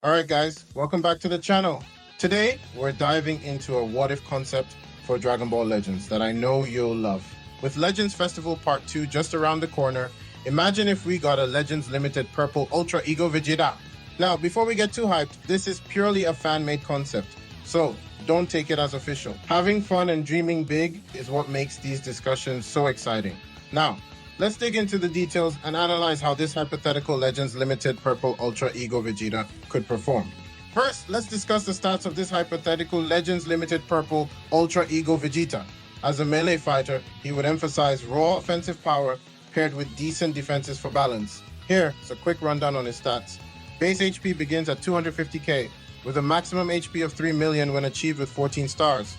Alright guys, welcome back to the channel. Today, we're diving into a what-if concept for Dragon Ball Legends that I know you'll love. With Legends Festival Part 2 just around the corner, imagine if we got a Legends Limited Purple Ultra Ego Vegeta. Now, before we get too hyped, this is purely a fan-made concept, so don't take it as official. Having fun and dreaming big is what makes these discussions so exciting. Now, let's dig into the details and analyze how this hypothetical Legends Limited Purple Ultra Ego Vegeta could perform. First, let's discuss the stats of this hypothetical Legends Limited Purple Ultra Ego Vegeta. As a melee fighter, he would emphasize raw offensive power paired with decent defenses for balance. Here's a quick rundown on his stats. Base HP begins at 250k, with a maximum HP of 3 million when achieved with 14 stars.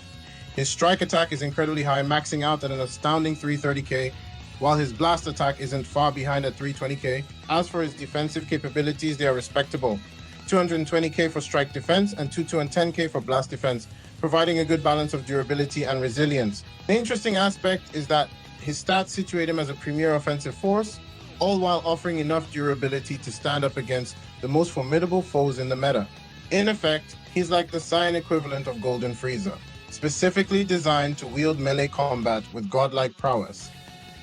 His strike attack is incredibly high, maxing out at an astounding 330k, while his blast attack isn't far behind at 320k. As for his defensive capabilities, they are respectable. 220k for strike defense and 210k for blast defense, providing a good balance of durability and resilience. The interesting aspect is that his stats situate him as a premier offensive force, all while offering enough durability to stand up against the most formidable foes in the meta. In effect, he's like the Saiyan equivalent of Golden Frieza, specifically designed to wield melee combat with godlike prowess.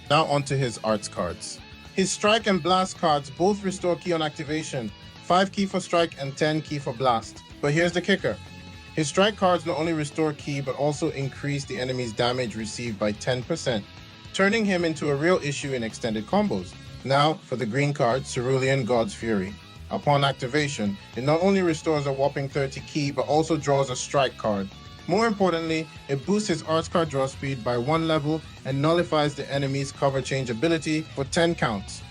Now onto his arts cards. His strike and blast cards both restore ki on activation, 5 ki for strike and 10 ki for blast. But here's the kicker. His strike cards not only restore ki but also increase the enemy's damage received by 10%, turning him into a real issue in extended combos. Now for the green card, Cerulean God's Fury. Upon activation, it not only restores a whopping 30 ki but also draws a strike card. More importantly, it boosts his arts card draw speed by 1 level and nullifies the enemy's cover change ability for 10 counts.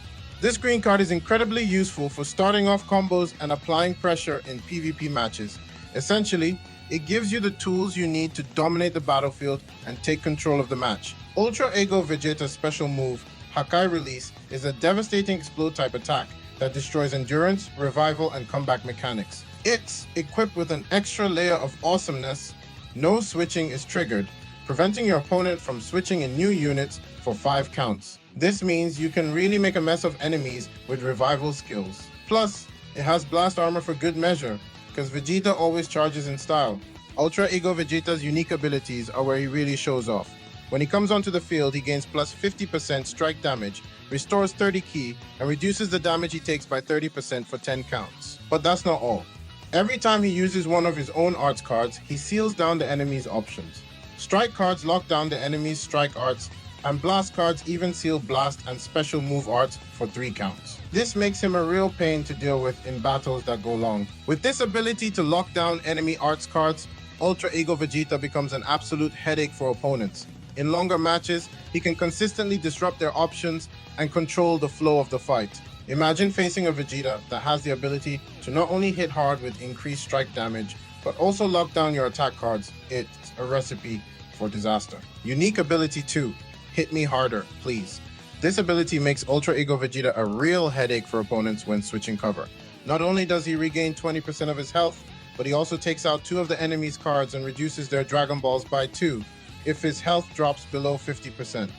This green card is incredibly useful for starting off combos and applying pressure in PvP matches. Essentially, it gives you the tools you need to dominate the battlefield and take control of the match. Ultra Ego Vegeta's special move, Hakai Release, is a devastating explode type attack that destroys endurance, revival, and comeback mechanics. It's equipped with an extra layer of awesomeness. No switching is triggered, preventing your opponent from switching in new units for 5 counts. This means you can really make a mess of enemies with revival skills. Plus, it has blast armor for good measure, because Vegeta always charges in style. Ultra Ego Vegeta's unique abilities are where he really shows off. When he comes onto the field, he gains plus 50% strike damage, restores 30 ki, and reduces the damage he takes by 30% for 10 counts. But that's not all. Every time he uses one of his own arts cards, he seals down the enemy's options. Strike cards lock down the enemy's strike arts, and blast cards even seal blast and special move arts for 3 counts. This makes him a real pain to deal with in battles that go long. With this ability to lock down enemy arts cards, Ultra Ego Vegeta becomes an absolute headache for opponents. In longer matches, he can consistently disrupt their options and control the flow of the fight. Imagine facing a Vegeta that has the ability to not only hit hard with increased strike damage, but also lock down your attack cards. It's a recipe for disaster. Unique ability 2, Hit Me Harder, Please. This ability makes Ultra Ego Vegeta a real headache for opponents when switching cover. Not only does he regain 20% of his health, but he also takes out 2 of the enemy's cards and reduces their Dragon Balls by 2 if his health drops below 50%.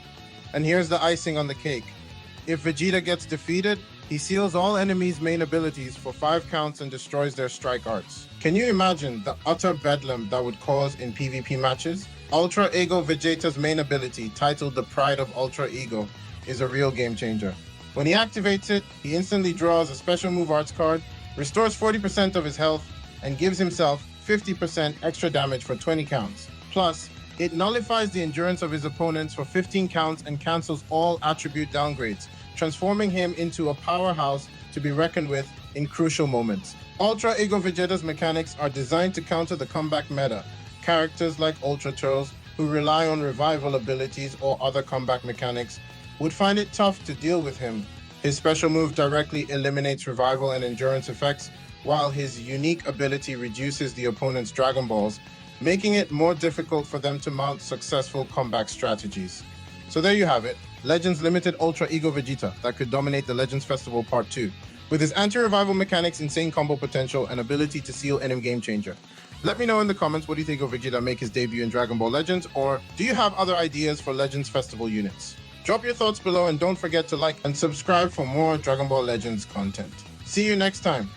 And here's the icing on the cake. If Vegeta gets defeated, he seals all enemies' main abilities for 5 counts and destroys their strike arts. Can you imagine the utter bedlam that would cause in PvP matches? Ultra Ego Vegeta's main ability, titled the Pride of Ultra Ego, is a real game changer. When he activates it, he instantly draws a special move arts card, restores 40% of his health, and gives himself 50% extra damage for 20 counts. Plus, it nullifies the endurance of his opponents for 15 counts and cancels all attribute downgrades, transforming him into a powerhouse to be reckoned with in crucial moments. Ultra Ego Vegeta's mechanics are designed to counter the comeback meta. Characters like Ultra Turtles, who rely on revival abilities or other comeback mechanics, would find it tough to deal with him. His special move directly eliminates revival and endurance effects, while his unique ability reduces the opponent's Dragon Balls, making it more difficult for them to mount successful comeback strategies. So there you have it, Legends Limited Ultra Ego Vegeta that could dominate the Legends Festival Part 2, with his anti-revival mechanics, insane combo potential, and ability to seal enemy game changer. Let me know in the comments, what do you think of Vegeta make his debut in Dragon Ball Legends, or do you have other ideas for Legends Festival units? Drop your thoughts below and don't forget to like and subscribe for more Dragon Ball Legends content. See you next time.